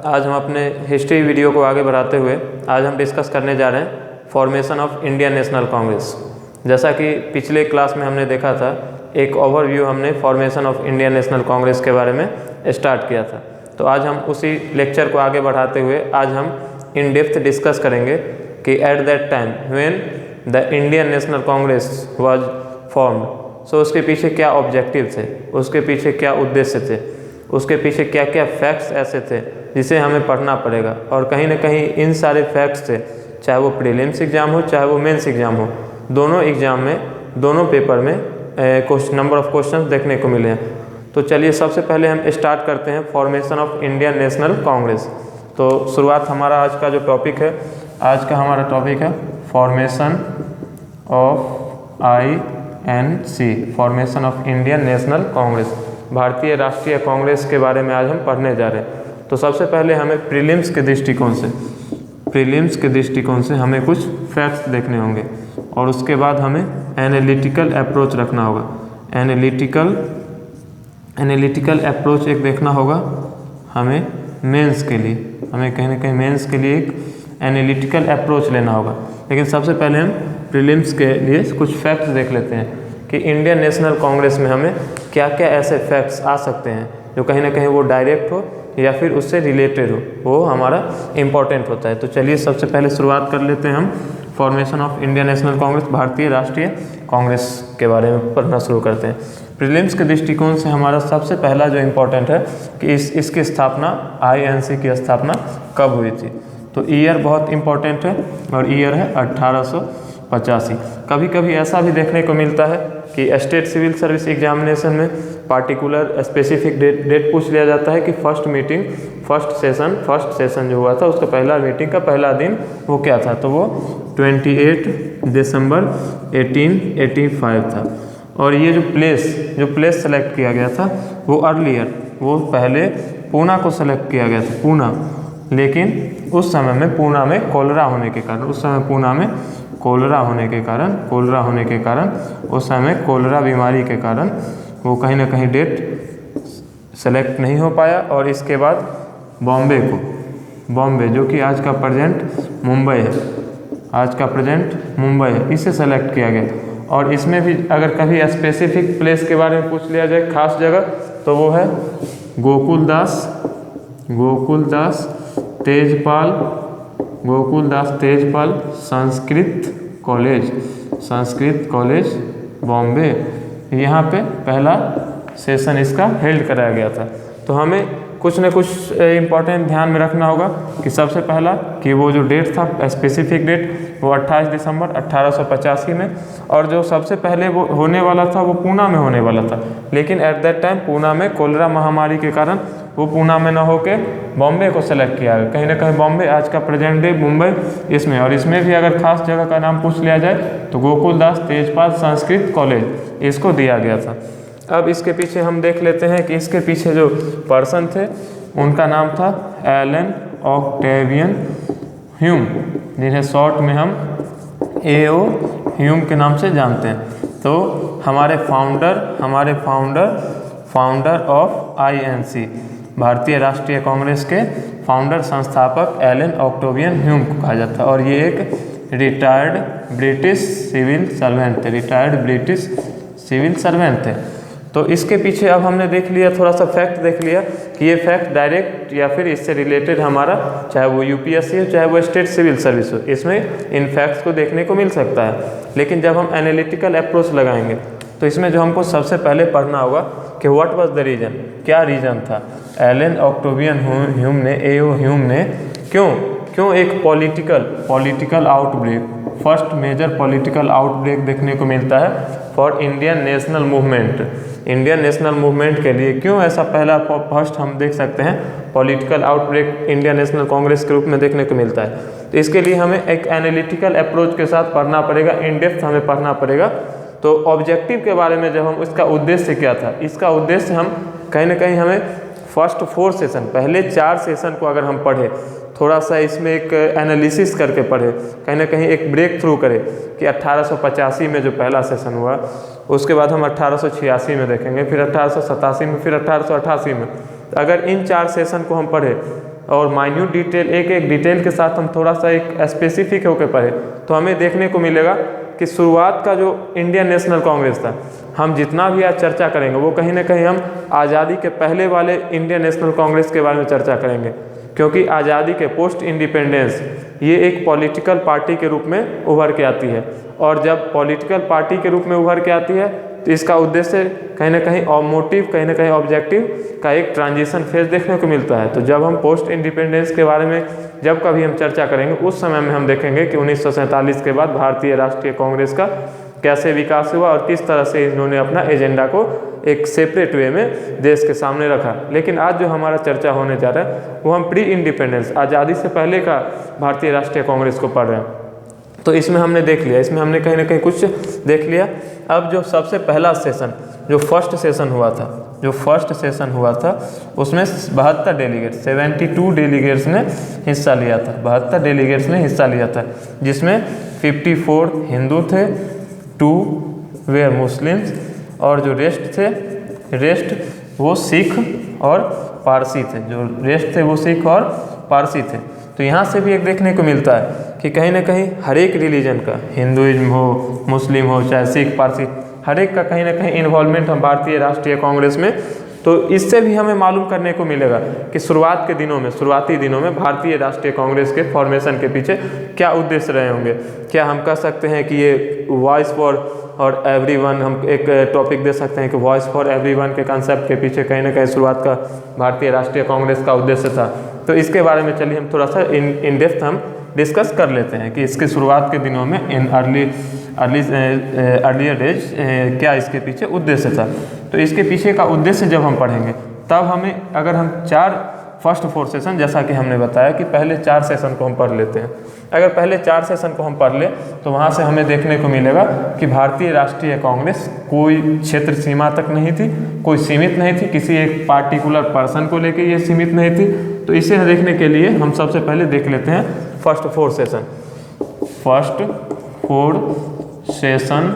आज हम अपने हिस्ट्री वीडियो को आगे बढ़ाते हुए आज हम डिस्कस करने जा रहे हैं formation of Indian National Congress. जैसा कि पिछले क्लास में हमने देखा था, एक ओवरव्यू हमने formation of Indian National Congress के बारे में स्टार्ट किया था। तो आज हम उसी लेक्चर को आगे बढ़ाते हुए आज हम इन डेप्थ डिस्कस करेंगे कि at that time when the Indian National Congress was formed, so उसके पीछे क्या ऑब्जेक्टिव थे, उसके पीछे क्या उद्देश्य थे, उसके पीछे क्या क्या फैक्ट्स ऐसे थे जिसे हमें पढ़ना पड़ेगा। और कहीं ना कहीं इन सारे फैक्ट्स से, चाहे वो प्रीलिम्स एग्ज़ाम हो चाहे वो मेंस एग्ज़ाम हो, दोनों एग्ज़ाम में, दोनों पेपर में नंबर ऑफ क्वेश्चंस देखने को मिले हैं। तो चलिए सबसे पहले हम स्टार्ट करते हैं formation of Indian National Congress. तो शुरुआत हमारा आज का जो टॉपिक है, आज का हमारा टॉपिक है formation of INC, formation of Indian National Congress, भारतीय राष्ट्रीय कांग्रेस के बारे में आज हम पढ़ने जा रहे हैं। तो सबसे पहले हमें प्रीलिम्स के दृष्टिकोण से हमें कुछ फैक्ट्स देखने होंगे और उसके बाद हमें एनालिटिकल अप्रोच रखना होगा। एनालिटिकल अप्रोच एक देखना होगा हमें मेंस के लिए, हमें कहीं ना कहीं मेंस के लिए एक एनालिटिकल अप्रोच लेना होगा। लेकिन सबसे पहले हम प्रीलिम्स के लिए कुछ फैक्ट्स देख लेते हैं कि इंडियन नेशनल कांग्रेस में हमें क्या क्या ऐसे फैक्ट्स आ सकते हैं जो कहीं ना कहीं वो डायरेक्ट हो या फिर उससे रिलेटेड हो, वो हमारा इम्पॉर्टेंट होता है। तो चलिए सबसे पहले शुरुआत कर लेते हैं हम formation of Indian National Congress, भारतीय राष्ट्रीय कांग्रेस के बारे में पढ़ना शुरू करते हैं। प्रीलिम्स के दृष्टिकोण से हमारा सबसे पहला जो इम्पोर्टेंट है कि इसकी स्थापना, INC की स्थापना कब हुई थी। तो ईयर बहुत इम्पोर्टेंट है और ईयर है 1885। कभी कभी ऐसा भी देखने को मिलता है कि स्टेट सिविल सर्विस एग्जामिनेशन में पार्टिकुलर स्पेसिफिक डेट पूछ लिया जाता है कि फर्स्ट सेशन जो हुआ था उसका पहला मीटिंग का पहला दिन वो क्या था। तो वो 28 दिसंबर 1885 था। और ये जो प्लेस सेलेक्ट किया गया था वो पहले पूना को सेलेक्ट किया गया था, पूना। लेकिन उस समय में पूना में कोलरा होने के कारण, उस समय कोलरा बीमारी के कारण वो कहीं ना कहीं डेट सेलेक्ट नहीं हो पाया। और इसके बाद बॉम्बे जो कि आज का प्रेजेंट मुंबई है, इसे सेलेक्ट किया गया। और इसमें भी अगर कभी स्पेसिफिक प्लेस के बारे में पूछ लिया जाए, खास जगह, तो वो है गोकुलदास तेजपाल संस्कृत कॉलेज बॉम्बे, यहाँ पे पहला सेशन इसका हेल्ड कराया गया था। तो हमें कुछ न कुछ इम्पॉर्टेंट ध्यान में रखना होगा कि सबसे पहला कि वो जो डेट था, स्पेसिफिक डेट, वो 28 दिसंबर 1885 में, और जो सबसे पहले वो होने वाला था वो पूना में होने वाला था। लेकिन एट दैट टाइम पूना में कोलरा महामारी के कारण वो पूना में न होके बॉम्बे को सेलेक्ट किया गया। कहीं ना कहीं बॉम्बे, आज का प्रेजेंट डे मुंबई, इसमें। और इसमें भी अगर खास जगह का नाम पूछ लिया जाए तो गोकुलदास तेजपाल संस्कृत कॉलेज इसको दिया गया था। अब इसके पीछे हम देख लेते हैं कि इसके पीछे जो पर्सन थे उनका नाम था एलन ऑक्टेवियन ह्यूम, जिन्हें शॉर्ट में हम AO ह्यूम के नाम से जानते हैं। तो हमारे फाउंडर ऑफ INC, भारतीय राष्ट्रीय कांग्रेस के फाउंडर, संस्थापक एलन ऑक्टेवियन ह्यूम को कहा जाता है। और ये एक रिटायर्ड ब्रिटिश सिविल सर्वेंट थे। तो इसके पीछे अब हमने देख लिया, थोड़ा सा फैक्ट देख लिया कि ये फैक्ट डायरेक्ट या फिर इससे रिलेटेड हमारा, चाहे वो UPSC हो चाहे वो स्टेट सिविल सर्विस हो, इसमें इन फैक्ट्स को देखने को मिल सकता है। लेकिन जब हम एनालिटिकल अप्रोच लगाएंगे तो इसमें जो हमको सबसे पहले पढ़ना होगा कि व्हाट वाज द रीज़न, क्या रीज़न था एलन ऑक्टेवियन ह्यूम ने, AO ह्यूम ने क्यों एक political outbreak, first major political outbreak देखने को मिलता है फॉर इंडियन नेशनल मूवमेंट के लिए, क्यों ऐसा पहला फर्स्ट हम देख सकते हैं political outbreak Indian National Congress के रूप में देखने को मिलता है। तो इसके लिए हमें एक एनालिटिकल अप्रोच के साथ पढ़ना पड़ेगा, इन डेप्थ हमें पढ़ना पड़ेगा। तो ऑब्जेक्टिव के बारे में जब हम, इसका उद्देश्य क्या था, इसका उद्देश्य हम कहीं ना कहीं हमें फर्स्ट 4 सेशन, पहले 4 सेशन को अगर हम पढ़े, थोड़ा सा इसमें एक एनालिसिस करके पढ़े, कहीं ना कहीं एक ब्रेक थ्रू करे कि 1885 में जो पहला सेशन हुआ, उसके बाद हम 1886 में देखेंगे, फिर 1887 में, फिर 1888 में। अगर इन 4 सेशन को हम पढ़े और माइन्यूट डिटेल, एक एक डिटेल के साथ हम थोड़ा सा एक स्पेसिफिक होकर पढ़े तो हमें देखने को मिलेगा कि शुरुआत का जो इंडियन नेशनल कांग्रेस था, हम जितना भी आज चर्चा करेंगे वो कहीं ना कहीं हम आज़ादी के पहले वाले इंडियन नेशनल कांग्रेस के बारे में चर्चा करेंगे, क्योंकि आज़ादी के पोस्ट इंडिपेंडेंस ये एक पॉलिटिकल पार्टी के रूप में उभर के आती है, और जब पॉलिटिकल पार्टी के रूप में उभर के आती है तो इसका उद्देश्य कहीं ना कहीं और मोटिव, कहीं ना कहीं ऑब्जेक्टिव का एक ट्रांजिशन फेज देखने को मिलता है। तो जब हम पोस्ट इंडिपेंडेंस के बारे में जब कभी हम चर्चा करेंगे उस समय में हम देखेंगे कि 1947 के बाद भारतीय राष्ट्रीय कांग्रेस का कैसे विकास हुआ और किस तरह से इन्होंने अपना एजेंडा को एक सेपरेट वे में देश के सामने रखा। लेकिन आज जो हमारा चर्चा होने जा रहा है वो हम प्री इंडिपेंडेंस, आज़ादी से पहले का भारतीय राष्ट्रीय कांग्रेस को पढ़ रहे हैं। तो इसमें हमने देख लिया, इसमें हमने कहीं ना कहीं कुछ देख लिया। अब जो सबसे पहला सेशन, जो फर्स्ट सेशन हुआ था, उसमें 72 डेलीगेट, 72 डेलीगेट्स ने हिस्सा लिया था, 72 डेलीगेट्स ने हिस्सा लिया था, जिसमें 54 हिंदू थे, 2 वे मुस्लिम्स, और जो रेस्ट वो सिख और पारसी थे, जो रेस्ट थे वो सिख और पारसी थे। तो यहाँ से भी एक देखने को मिलता है कि कहीं ना कहीं हर एक रिलीजन का, हिंदुइज्म हो, मुस्लिम हो, चाहे सिख, पारसी, हर एक का कहीं ना कहीं इन्वॉल्वमेंट हम भारतीय राष्ट्रीय कांग्रेस में। तो इससे भी हमें मालूम करने को मिलेगा कि शुरुआती दिनों में भारतीय राष्ट्रीय कांग्रेस के फॉर्मेशन के पीछे क्या उद्देश्य रहे होंगे। क्या हम कह सकते हैं कि ये वॉइस फॉर और एवरीवन, हम एक टॉपिक दे सकते हैं कि वॉइस फॉर एवरीवन के कंसेप्ट के पीछे कहीं ना कहीं शुरुआत का भारतीय राष्ट्रीय कांग्रेस का उद्देश्य था। तो इसके बारे में चलिए हम थोड़ा सा इन डेप्थ हम डिस्कस कर लेते हैं कि इसके शुरुआत के दिनों में इन अर्लियर डेज क्या इसके पीछे उद्देश्य था। तो इसके पीछे का उद्देश्य जब हम पढ़ेंगे तब हमें, अगर हम फर्स्ट 4 सेशन, जैसा कि हमने बताया कि पहले 4 सेशन को हम पढ़ लेते हैं, अगर पहले 4 सेशन को हम पढ़ ले तो वहाँ से हमें देखने को मिलेगा कि भारतीय राष्ट्रीय कांग्रेस कोई क्षेत्र सीमा तक नहीं थी, कोई सीमित नहीं थी, किसी एक पार्टिकुलर पर्सन को लेके ये सीमित नहीं थी। तो इसे देखने के लिए हम सबसे पहले देख लेते हैं first 4 session, first 4 session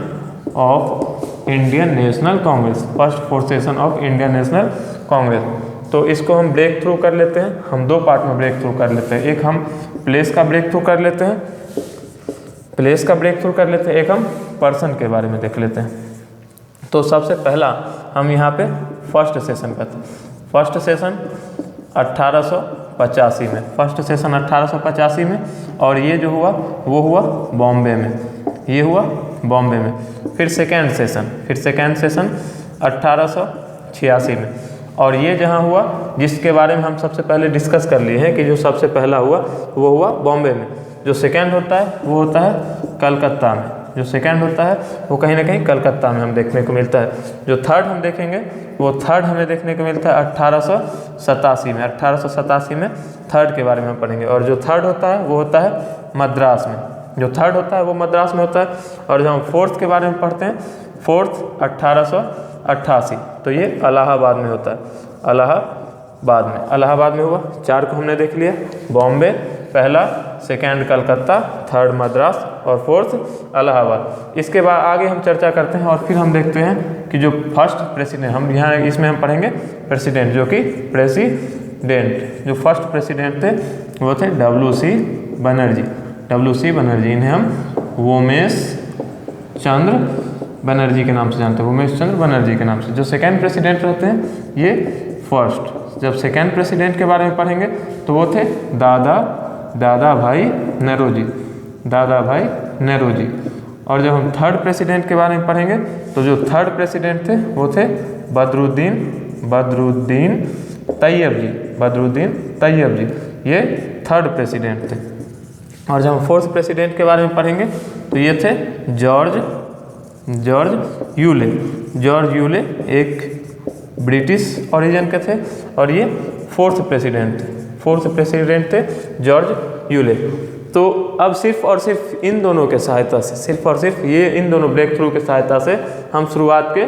of Indian National Congress, first 4 session of Indian National Congress. तो इसको हम ब्रेक थ्रू कर लेते हैं, हम 2 पार्ट में ब्रेक थ्रू कर लेते हैं। एक हम प्लेस का ब्रेक थ्रू कर लेते हैं, एक हम पर्सन के बारे में देख लेते हैं। तो सबसे पहला हम यहाँ पे फर्स्ट सेशन करते हैं। फर्स्ट सेशन 1885 में, फर्स्ट सेशन 1885 में, और ये जो हुआ वो हुआ बॉम्बे में, ये हुआ बॉम्बे में। फिर सेकेंड सेशन 1886 में, और ये जहाँ हुआ जिसके बारे में हम सबसे पहले डिस्कस कर लिए हैं कि जो सबसे पहला हुआ वो हुआ बॉम्बे में। जो सेकेंड होता है वो होता है कलकत्ता में, जो सेकेंड होता है वो कहीं ना कहीं कलकत्ता में हम देखने को मिलता है। जो थर्ड हम देखेंगे वो थर्ड हमें देखने को मिलता है 1887 में, 1887 में थर्ड के बारे में हम पढ़ेंगे। और जो थर्ड होता है वो होता है मद्रास में, जो थर्ड होता है वो मद्रास में होता है। और जब हम फोर्थ के बारे में पढ़ते हैं, फोर्थ 1888, तो ये इलाहाबाद में होता है, इलाहाबाद में हुआ। 4 को हमने देख लिया, बॉम्बे पहला, सेकेंड कलकत्ता, थर्ड मद्रास और फोर्थ इलाहाबाद। इसके बाद आगे हम चर्चा करते हैं और फिर हम देखते हैं कि जो फर्स्ट प्रेसिडेंट, हम यहाँ इसमें हम पढ़ेंगे प्रेसिडेंट, जो कि प्रेसिडेंट, जो फर्स्ट प्रेसिडेंट थे वो थे WC बनर्जी, इन्हें हम वोमेश चंद्र बनर्जी के नाम से जानते हैं, वोमेश चंद्र बनर्जी के नाम से। जो सेकेंड प्रेसिडेंट रहते हैं ये फर्स्ट, जब सेकेंड प्रेसिडेंट के बारे में पढ़ेंगे तो वो थे दादा भाई नेरोजी। और जब हम थर्ड प्रेसिडेंट के बारे में पढ़ेंगे तो जो थर्ड प्रेसिडेंट थे वो थे बदरुद्दीन तैयब जी, ये थर्ड प्रेसिडेंट थे। और जब हम फोर्थ प्रेसिडेंट के बारे में पढ़ेंगे तो ये थे जॉर्ज यूले, एक ब्रिटिश ओरिजिन के थे, और ये फोर्थ प्रेसिडेंट थे जॉर्ज यूले। तो अब सिर्फ और सिर्फ इन दोनों के सहायता से, इन दोनों ब्रेक थ्रू के सहायता से हम शुरुआत के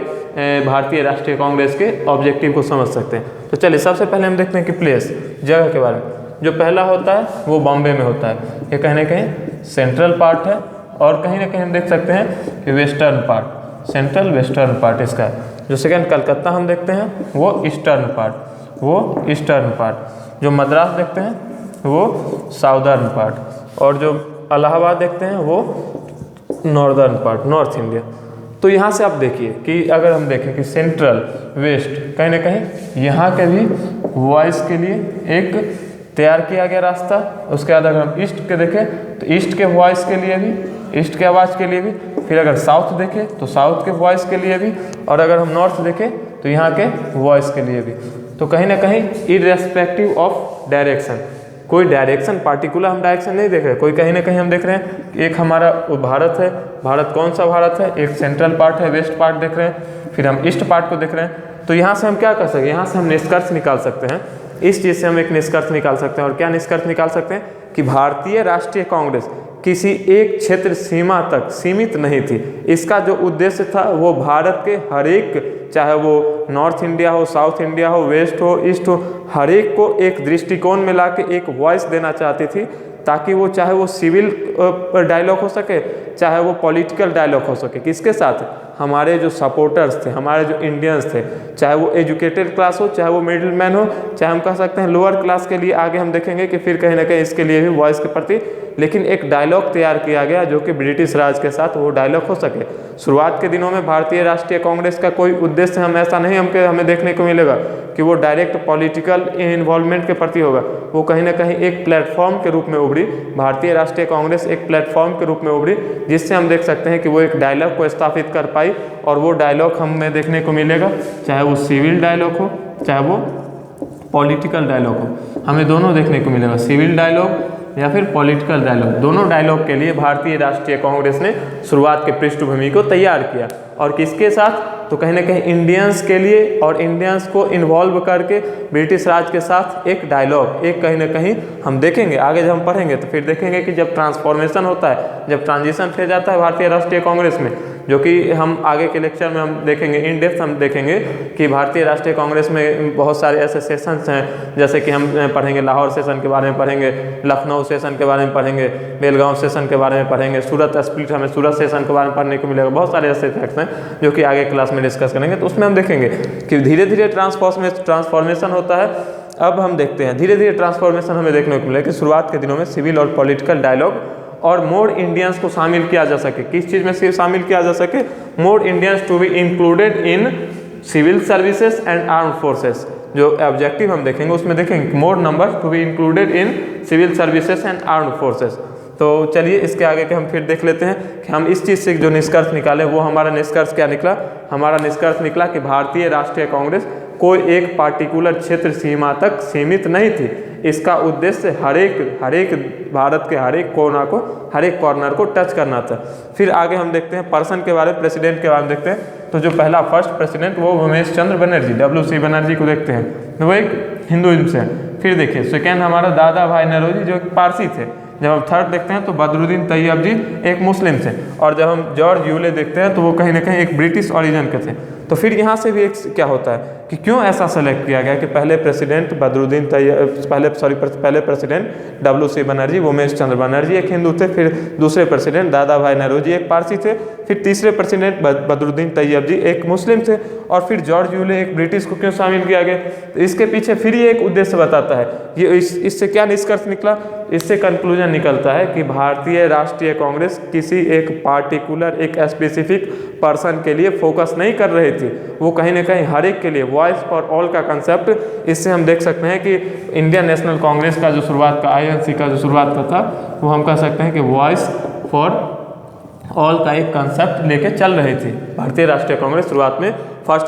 भारतीय राष्ट्रीय कांग्रेस के ऑब्जेक्टिव को समझ सकते हैं। तो चलिए सबसे पहले हम देखते हैं कि प्लेस, जगह के बारे में। जो पहला होता है वो बॉम्बे में होता है, ये कहीं ना कहीं सेंट्रल पार्ट है, और कहीं ना कहीं हम देख सकते हैं कि वेस्टर्न पार्ट इसका है। जो सेकेंड कलकत्ता हम देखते हैं वो ईस्टर्न पार्ट। जो मद्रास देखते हैं वो साउदर्न पार्ट, और जो इलाहाबाद देखते हैं वो नॉर्दर्न पार्ट, नॉर्थ इंडिया। तो यहाँ से आप देखिए कि अगर हम देखें कि सेंट्रल वेस्ट कहीं ना कहीं यहाँ के भी वॉइस के लिए एक तैयार किया गया रास्ता। उसके बाद अगर हम ईस्ट के देखें तो ईस्ट के वॉइस के लिए भी, ईस्ट के आवाज़ के लिए भी, फिर अगर साउथ देखें तो साउथ के वॉइस के लिए भी, और अगर हम नॉर्थ देखें तो यहाँ के वॉइस के लिए भी। तो कहीं ना कहीं इररेस्पेक्टिव ऑफ डायरेक्शन, कोई डायरेक्शन पार्टिकुलर हम डायरेक्शन नहीं देख रहे, कोई कहीं ना कहीं हम देख रहे हैं एक हमारा भारत है, भारत कौन सा भारत है, एक सेंट्रल पार्ट है, वेस्ट पार्ट देख रहे हैं, फिर हम ईस्ट पार्ट को देख रहे हैं। तो यहाँ से हम क्या कर सकते हैं, यहाँ से हम निष्कर्ष निकाल सकते हैं, इस चीज़ से हम एक निष्कर्ष निकाल सकते हैं। और क्या निष्कर्ष निकाल सकते हैं कि भारतीय राष्ट्रीय कांग्रेस किसी एक क्षेत्र सीमा तक सीमित नहीं थी। इसका जो उद्देश्य था वो भारत के हर एक, चाहे वो नॉर्थ इंडिया हो, साउथ इंडिया हो, वेस्ट हो, ईस्ट हो, हर एक को एक दृष्टिकोण में लाके एक वॉइस देना चाहती थी, ताकि वो चाहे वो सिविल डायलॉग हो सके, चाहे वो पॉलिटिकल डायलॉग हो सके। किसके साथ, हमारे जो सपोर्टर्स थे, हमारे जो इंडियंस थे, चाहे वो एजुकेटेड क्लास हो, चाहे वो मिडिल मैन हो, चाहे हम कह सकते हैं लोअर क्लास के लिए, आगे हम देखेंगे कि फिर कहीं ना कहीं इसके लिए भी वॉइस के प्रति लेकिन एक डायलॉग तैयार किया गया जो कि ब्रिटिश राज के साथ वो डायलॉग हो सके। शुरुआत के दिनों में भारतीय राष्ट्रीय कांग्रेस का कोई उद्देश्य हम ऐसा नहीं हमें देखने को मिलेगा कि वो डायरेक्ट पॉलिटिकल इन्वॉल्वमेंट के प्रति होगा। वो कहीं ना कहीं एक प्लेटफॉर्म के रूप में उभरी, भारतीय राष्ट्रीय कांग्रेस एक प्लेटफॉर्म के रूप में उभरी, जिससे हम देख सकते हैं कि वो एक डायलॉग को स्थापित कर पाई। और वो डायलॉग हमें देखने को मिलेगा, चाहे वो सिविल डायलॉग हो, चाहे वो पॉलिटिकल डायलॉग हो, हमें दोनों देखने को मिलेगा, सिविल डायलॉग या फिर पॉलिटिकल डायलॉग। दोनों डायलॉग के लिए भारतीय राष्ट्रीय कांग्रेस ने शुरुआत के पृष्ठभूमि को तैयार किया। और किसके साथ, तो कहीं ना कहीं इंडियंस के लिए, और इंडियंस को इन्वॉल्व करके ब्रिटिश राज के साथ एक डायलॉग, एक कहीं ना कहीं हम देखेंगे आगे जब हम पढ़ेंगे तो फिर देखेंगे कि जब ट्रांसफॉर्मेशन होता है, जब ट्रांजिशन फेज आता है भारतीय राष्ट्रीय कांग्रेस में, जो कि हम आगे के लेक्चर में हम देखेंगे, इन डेप्थ हम देखेंगे कि भारतीय राष्ट्रीय कांग्रेस में बहुत सारे ऐसे सेशंस हैं, जैसे कि हम पढ़ेंगे लाहौर सेशन के बारे में पढ़ेंगे, लखनऊ सेशन के बारे में पढ़ेंगे, बेलगांव सेशन के बारे में पढ़ेंगे, सूरत स्प्लिट, हमें सूरत सेशन के बारे में पढ़ने को मिलेगा। बहुत सारे ऐसे फैक्ट्स हैं जो कि आगे क्लास में डिस्कस करेंगे। तो उसमें हम देखेंगे कि धीरे धीरे ट्रांसफॉर्मेशन होता है। अब हम देखते हैं धीरे धीरे ट्रांसफॉर्मेशन हमें देखने को मिलेगा कि शुरुआत के दिनों में सिविल और पॉलिटिकल डायलॉग और मोर इंडियंस को शामिल किया जा सके। किस चीज़ में शामिल किया जा सके, more Indians to be included in civil services and arm forces. जो ऑब्जेक्टिव हम देखेंगे उसमें देखेंगे more number to be included in civil services and arm forces. तो चलिए इसके आगे के हम फिर देख लेते हैं कि हम इस चीज़ से जो निष्कर्ष निकाले वो हमारा निष्कर्ष क्या निकला। हमारा निष्कर्ष निकला कि भारतीय राष्ट्रीय कांग्रेस कोई एक पार्टिकुलर क्षेत्र सीमा तक सीमित नहीं थी। इसका उद्देश्य हर एक भारत के हर एक कोना को, हर एक कॉर्नर को टच करना था। फिर आगे हम देखते हैं पर्सन के बारे में, प्रेसिडेंट के बारे में देखते हैं। तो जो पहला फर्स्ट प्रेसिडेंट वो उमेश चंद्र बनर्जी, WC बनर्जी को देखते हैं, वो एक हिंदुइज्म से है। फिर देखिए सेकेंड हमारा दादा भाई नौरोजी जो एक पारसी थे। जब हम थर्ड देखते हैं तो बदरुद्दीन तैयब जी एक मुस्लिम थे। और जब हम जॉर्ज यूले देखते हैं तो वो कहीं ना कहीं एक ब्रिटिश ओरिजिन के थे। तो फिर यहाँ से भी एक क्या होता है कि क्यों ऐसा सेलेक्ट किया गया कि पहले प्रेसिडेंट बदरुद्दीन तैयब, पहले प्रेसिडेंट WC बनर्जी, उमेश चंद्र बनर्जी एक हिंदू थे, फिर दूसरे प्रेसिडेंट दादा भाई नौरोजी एक पारसी थे, फिर तीसरे प्रेसिडेंट बदरुद्दीन तैयब जी एक मुस्लिम थे, और फिर जॉर्ज यूले एक ब्रिटिश को क्यों शामिल किया गया। तो इसके पीछे फिर ये एक उद्देश्य बताता है। ये इससे क्या निष्कर्ष निकला, इससे कंक्लूजन निकलता है कि भारतीय राष्ट्रीय कांग्रेस किसी एक पार्टिकुलर, एक स्पेसिफिक पर्सन के लिए फोकस नहीं कर रही थी, वो कहीं ना कहीं हर एक के लिए, वॉइस फॉर ऑल का कंसेप्ट। इससे हम देख सकते हैं कि इंडियन नेशनल कांग्रेस का जो शुरुआत का, INC का जो शुरुआत का था, वो हम कह सकते हैं कि वॉइस फॉर ऑल का एक कंसेप्ट लेके चल रही थी भारतीय राष्ट्रीय कांग्रेस। शुरुआत में फर्स्ट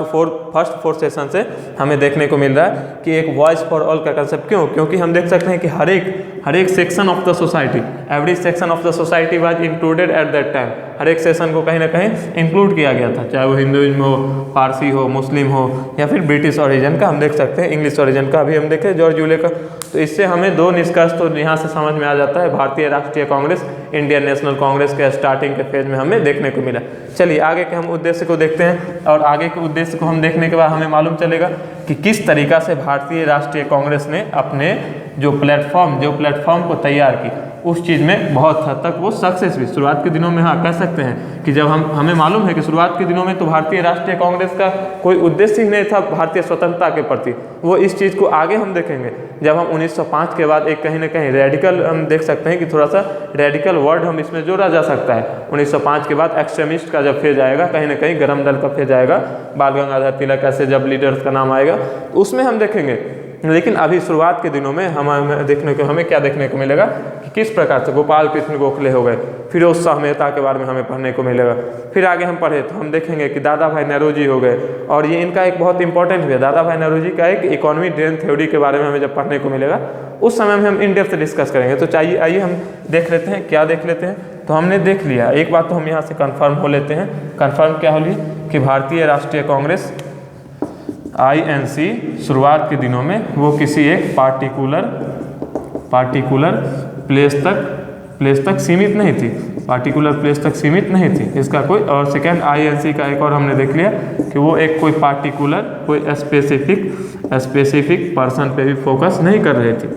फोर सेशन से हमें देखने को मिल रहा है कि एक वॉइस फॉर ऑल का कंसेप्ट। क्यों? क्योंकि हम देख सकते हैं कि हर एक section of the society, every section of the society was included at that time. हर एक सेशन को कहीं ना कहीं इंक्लूड किया गया था, चाहे वो हिंदुइज्म हो, पारसी हो, मुस्लिम हो, या फिर ब्रिटिश ओरिजिन का हम देख सकते हैं, इंग्लिश ओरिजिन का भी हम देखें जॉर्ज यूले का। तो इससे हमें दो निष्कर्ष तो यहाँ से समझ में आ जाता है। भारतीय राष्ट्रीय कांग्रेस इंडियन नेशनल कांग्रेस के स्टार्टिंग के फेज में हमें देखने को मिला। चलिए आगे के हम उद्देश्य को देखते हैं, और आगे के उद्देश्य को हम देखने के बाद हमें मालूम चलेगा कि किस तरीका से भारतीय राष्ट्रीय कांग्रेस ने अपने जो प्लेटफॉर्म को तैयार की, उस चीज़ में बहुत हद तक वो सक्सेस भी शुरुआत के दिनों में, हाँ कह सकते हैं कि जब हमें मालूम है कि शुरुआत के दिनों में तो भारतीय राष्ट्रीय कांग्रेस का कोई उद्देश्य ही नहीं था भारतीय स्वतंत्रता के प्रति। वो इस चीज़ को आगे हम देखेंगे जब हम 1905 के बाद एक कहीं ना कहीं रेडिकल, हम देख सकते हैं कि थोड़ा सा रेडिकल वर्ड हम इसमें जोड़ा जा सकता है। 1905 के बाद एक्सट्रीमिस्ट का जब फेज आएगा, कहीं ना कहीं गरम दल का फेज आएगा, बाल गंगाधर तिलक ऐसे जब लीडर्स का नाम आएगा उसमें हम देखेंगे। लेकिन अभी शुरुआत के दिनों में हमें क्या देखने को मिलेगा कि किस प्रकार से गोपाल कृष्ण गोखले हो गए, फिरोज शाह मेहता के बारे में हमें पढ़ने को मिलेगा। फिर आगे हम पढ़े तो हम देखेंगे कि दादा भाई नौरोजी हो गए, और ये इनका एक बहुत इंपॉर्टेंट भी है, दादा भाई नौरोजी का एक इकोनॉमी ड्रेन थ्योरी के बारे में हमें जब पढ़ने को मिलेगा उस समय में हम इन डेप्थ डिस्कस करेंगे। तो चाहिए आइए हम देख लेते हैं, क्या देख लेते हैं। तो हमने देख लिया एक बात, तो हम यहाँ से कन्फर्म हो लेते हैं। कन्फर्म क्या हो ली कि भारतीय राष्ट्रीय कांग्रेस INC शुरुआत के दिनों में वो किसी एक पार्टिकुलर प्लेस तक सीमित नहीं थी, पार्टिकुलर प्लेस तक सीमित नहीं थी इसका कोई। और सेकेंड INC का एक और हमने देख लिया कि वो एक कोई पार्टिकुलर, कोई स्पेसिफिक पर्सन पे भी फोकस नहीं कर रहे थे।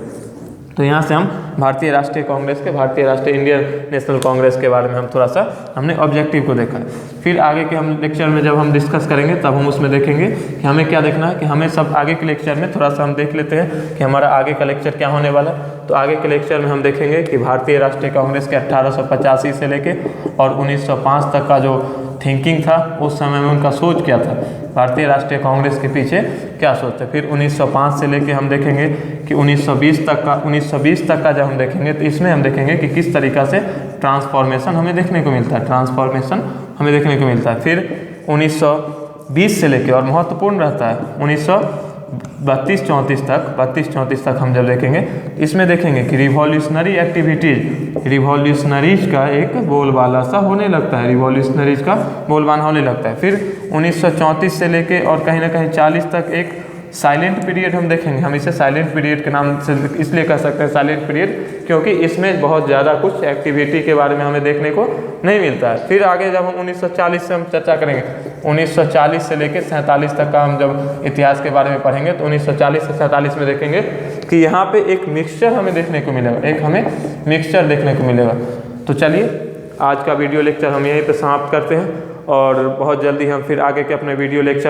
तो यहाँ से हम भारतीय राष्ट्रीय कांग्रेस के, भारतीय राष्ट्रीय इंडियन नेशनल कांग्रेस के बारे में हम थोड़ा सा हमने ऑब्जेक्टिव को देखा है। फिर आगे के हम लेक्चर में जब हम डिस्कस करेंगे तब हम उसमें देखेंगे कि हमें क्या देखना है, कि हमें सब आगे के लेक्चर में थोड़ा सा हम देख लेते हैं कि हमारा आगे का लेक्चर क्या होने वाला है। तो आगे के लेक्चर में हम देखेंगे कि भारतीय राष्ट्रीय कांग्रेस के 1885 से लेके और 1905 तक का जो थिंकिंग था उस समय में उनका सोच क्या था, भारतीय राष्ट्रीय कांग्रेस के पीछे क्या सोचते। फिर 1905 से लेके हम देखेंगे कि 1920 तक का जब हम देखेंगे तो इसमें हम देखेंगे कि किस तरीक़ा से ट्रांसफॉर्मेशन हमें देखने को मिलता है, फिर 1920 से लेके, और महत्वपूर्ण रहता है 1932-34 तक हम जब देखेंगे इसमें देखेंगे कि रिवॉल्यूशनरीज का एक बोलबाला सा होने लगता है, फिर 1934 से लेके और कहीं ना कहीं 40 तक एक साइलेंट पीरियड हम देखेंगे। हम इसे साइलेंट पीरियड के नाम से इसलिए कह सकते हैं साइलेंट पीरियड, क्योंकि इसमें बहुत ज़्यादा कुछ एक्टिविटी के बारे में हमें देखने को नहीं मिलता है। फिर आगे जब हम 1940 से हम चर्चा करेंगे, 1940 से लेकर 47 तक का हम जब इतिहास के बारे में पढ़ेंगे तो 1940 से 47 में देखेंगे कि यहाँ पे एक मिक्सचर हमें देखने को मिलेगा, तो चलिए आज का वीडियो लेक्चर हम यहीं पर समाप्त करते हैं, और बहुत जल्दी हम फिर आगे के अपने वीडियो लेक्चर